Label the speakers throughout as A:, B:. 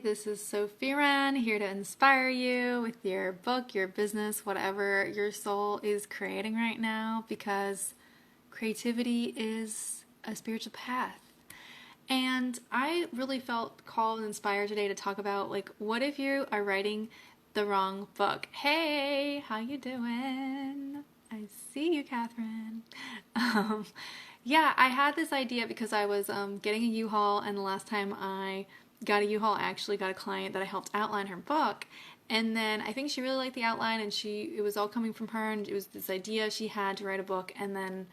A: this is Sophie Wren, here to inspire you with your book, your business, whatever your soul is creating right now, because creativity is a spiritual path. And I really felt called and inspired today to talk about, like, what if you are writing the wrong book? Hey, how you doing? I see you, Catherine. Yeah, I had this idea because I was getting a U-Haul, and the last time I got a U-Haul, I actually got a client that I helped outline her book. And then I think she really liked the outline, and it was all coming from her, and it was this idea she had to write a book. And then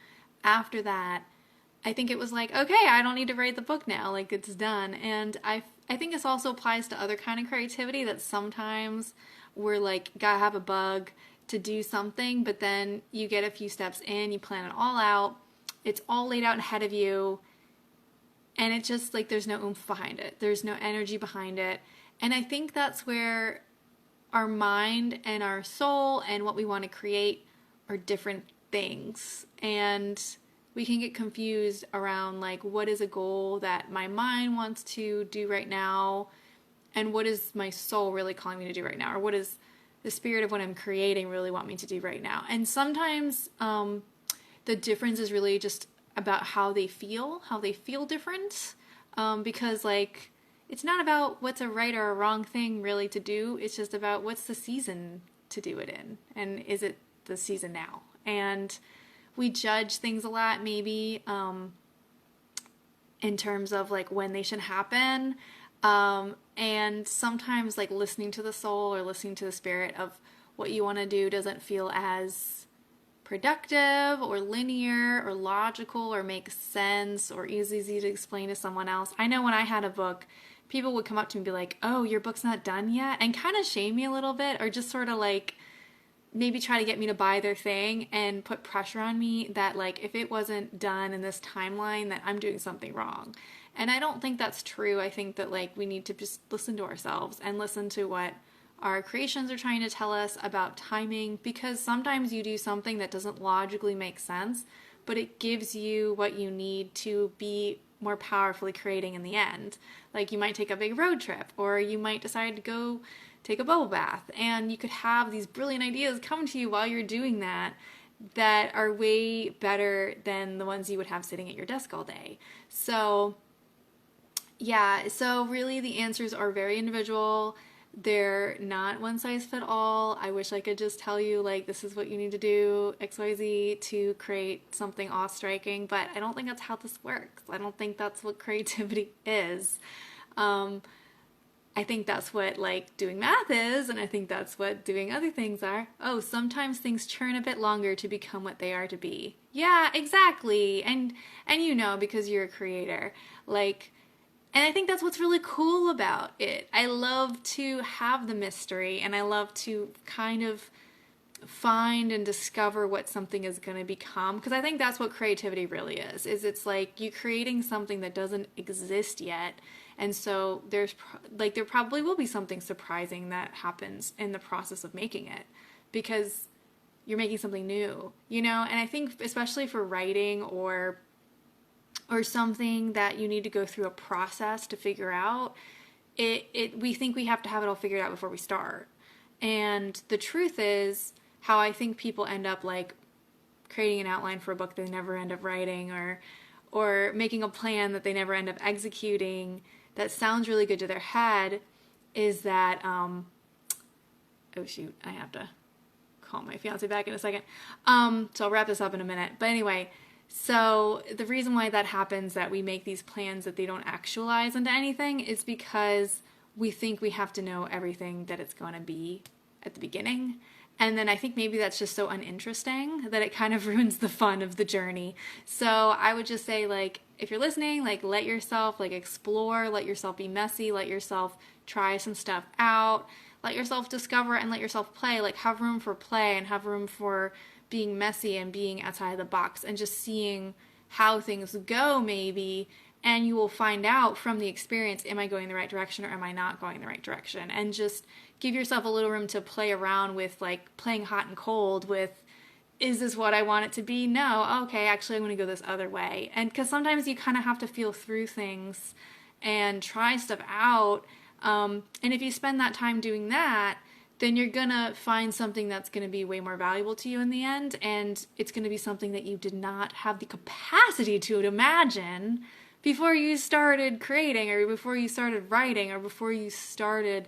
A: after that, I think it was like, okay, I don't need to write the book now, like it's done. And I think this also applies to other kind of creativity, that sometimes we're like, gotta have a bug to do something, but then you get a few steps in, you plan it all out, it's all laid out ahead of you, and it's just like there's no oomph behind it. There's no energy behind it. And I think that's where our mind and our soul and what we want to create are different things. And we can get confused around, like, what is a goal that my mind wants to do right now, and what is my soul really calling me to do right now, or what is the spirit of what I'm creating really want me to do right now. And sometimes the difference is really just about how they feel different, because, like, it's not about what's a right or a wrong thing really to do. It's just about what's the season to do it in, and is it the season now? And we judge things a lot, maybe, in terms of, like, when they should happen. And sometimes, like, listening to the soul or listening to the spirit of what you want to do doesn't feel as productive or linear or logical or makes sense or easy to explain to someone else. I know when I had a book, people would come up to me and be like, oh, your book's not done yet, and kind of shame me a little bit, or just sort of like maybe try to get me to buy their thing and put pressure on me that, like, if it wasn't done in this timeline, that I'm doing something wrong. And I don't think that's true. I think that, like, we need to just listen to ourselves and listen to what our creations are trying to tell us about timing, because sometimes you do something that doesn't logically make sense, but it gives you what you need to be more powerfully creating in the end. Like, you might take a big road trip, or you might decide to go take a bubble bath, and you could have these brilliant ideas come to you while you're doing that are way better than the ones you would have sitting at your desk all day. So yeah, so really the answers are very individual. They're not one size fit all. I wish I could just tell you, like, this is what you need to do, XYZ, to create something awe-striking, but I don't think that's how this works. I don't think that's what creativity is. I think that's what, like, doing math is, and I think that's what doing other things are. Oh, sometimes things churn a bit longer to become what they are to be. Yeah, exactly. And you know, because you're a creator. Like, and I think that's what's really cool about it. I love to have the mystery, and I love to kind of find and discover what something is going to become, because I think that's what creativity really is it's like you creating something that doesn't exist yet. And so there probably will be something surprising that happens in the process of making it, because you're making something new, you know? And I think especially for writing or something that you need to go through a process to figure out, we think we have to have it all figured out before we start. And the truth is, how I think people end up, like, creating an outline for a book they never end up writing, or making a plan that they never end up executing that sounds really good to their head, is that, oh shoot, I have to call my fiance back in a second. So I'll wrap this up in a minute. But anyway, so the reason why that happens, that we make these plans that they don't actualize into anything, is because we think we have to know everything that it's going to be at the beginning. And then I think maybe that's just so uninteresting that it kind of ruins the fun of the journey. So I would just say, like, if you're listening, like, let yourself, like, explore, let yourself be messy, let yourself try some stuff out, let yourself discover, and let yourself play. Like, have room for play, and have room for being messy and being outside the box and just seeing how things go, maybe. And you will find out from the experience, am I going the right direction or am I not going the right direction? And just give yourself a little room to play around with, like, playing hot and cold with, is this what I want it to be? No, okay, actually I'm going to go this other way. And because sometimes you kind of have to feel through things and try stuff out And if you spend that time doing that, then you're gonna find something that's gonna be way more valuable to you in the end, and it's gonna be something that you did not have the capacity to imagine before you started creating, or before you started writing, or before you started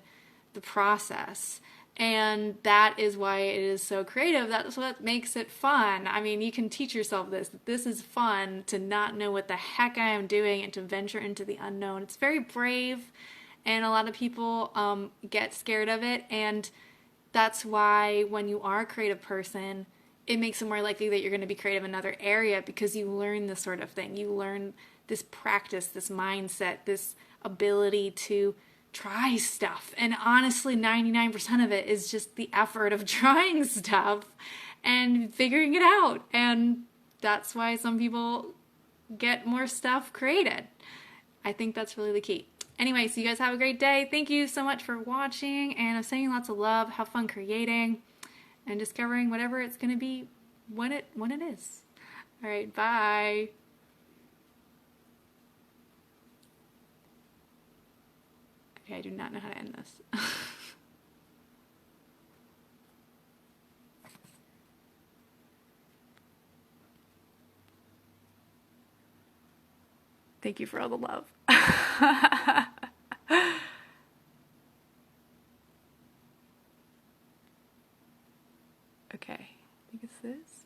A: the process. And that is why it is so creative. That's what makes it fun. I mean, you can teach yourself this. This is fun to not know what the heck I am doing and to venture into the unknown. It's very brave, and a lot of people get scared of it. And that's why when you are a creative person, it makes it more likely that you're going to be creative in another area, because you learn this sort of thing. You learn this practice, this mindset, this ability to try stuff. And honestly, 99% of it is just the effort of trying stuff and figuring it out. And that's why some people get more stuff created. I think that's really the key. Anyway, so you guys have a great day. Thank you so much for watching, and I'm sending lots of love. Have fun creating and discovering whatever it's going to be when it is. All right, bye. Okay, I do not know how to end this. Thank you for all the love. Okay, I think it's this.